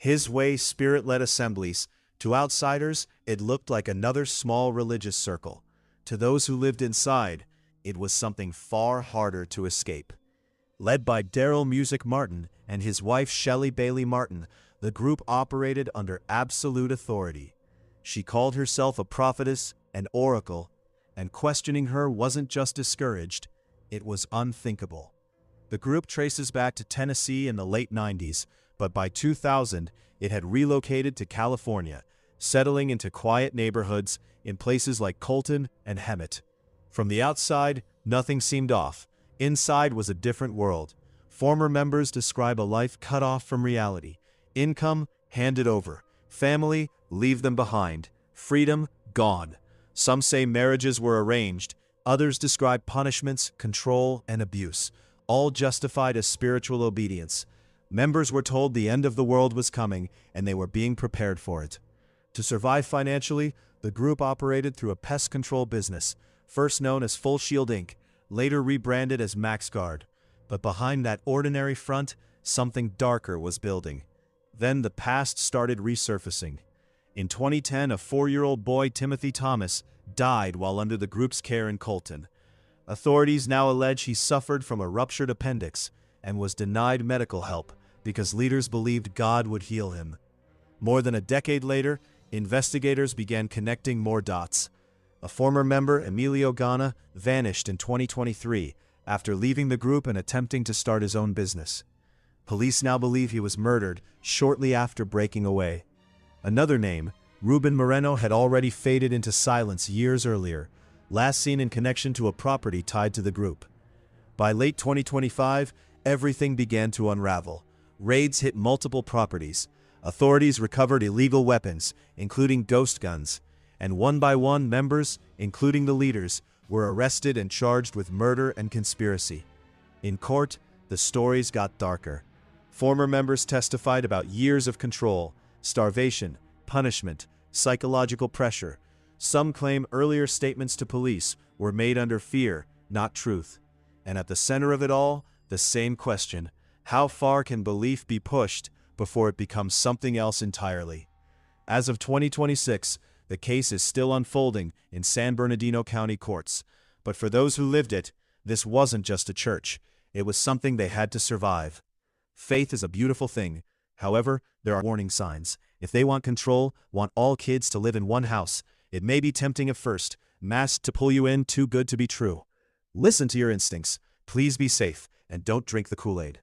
His Way spirit-led assemblies. To outsiders, it looked like another small religious circle. To those who lived inside, it was something far harder to escape. Led by Daryl Music Martin and his wife Shelley Bailey Martin, the group operated under absolute authority. She called herself a prophetess, an oracle, and questioning her wasn't just discouraged, it was unthinkable. The group traces back to Tennessee in the late 90s, but by 2000, it had relocated to California, settling into quiet neighborhoods in places like Colton and Hemet. From the outside, nothing seemed off. Inside was a different world. Former members describe a life cut off from reality. Income handed over. Family leave them behind. Freedom gone. Some say marriages were arranged. Others describe punishments, control, and abuse, all justified as spiritual obedience. Members were told the end of the world was coming, and they were being prepared for it. To survive financially, the group operated through a pest control business, first known as Full Shield Inc., later rebranded as MaxGuard. But behind that ordinary front, something darker was building. Then the past started resurfacing. In 2010, a 4-year-old boy, Timothy Thomas, died while under the group's care in Colton. Authorities now allege he suffered from a ruptured appendix and was denied medical help because leaders believed God would heal him. More than a decade later, investigators began connecting more dots. A former member, Emilio Gana, vanished in 2023 after leaving the group and attempting to start his own business. Police now believe he was murdered shortly after breaking away. Another name, Ruben Moreno, had already faded into silence years earlier, last seen in connection to a property tied to the group. By late 2025, everything began to unravel. Raids hit multiple properties. Authorities recovered illegal weapons, including ghost guns, and one by one members, including the leaders, were arrested and charged with murder and conspiracy. In court, the stories got darker. Former members testified about years of control, starvation, punishment, psychological pressure. Some claim earlier statements to police were made under fear, not truth. And at the center of it all, the same question: how far can belief be pushed before it becomes something else entirely? As of 2026, the case is still unfolding in San Bernardino County courts. But for those who lived it, this wasn't just a church. It was something they had to survive. Faith is a beautiful thing. However, there are warning signs. If they want control, want all kids to live in one house, it may be tempting at first, masked to pull you in, too good to be true. Listen to your instincts. Please be safe, and don't drink the Kool-Aid.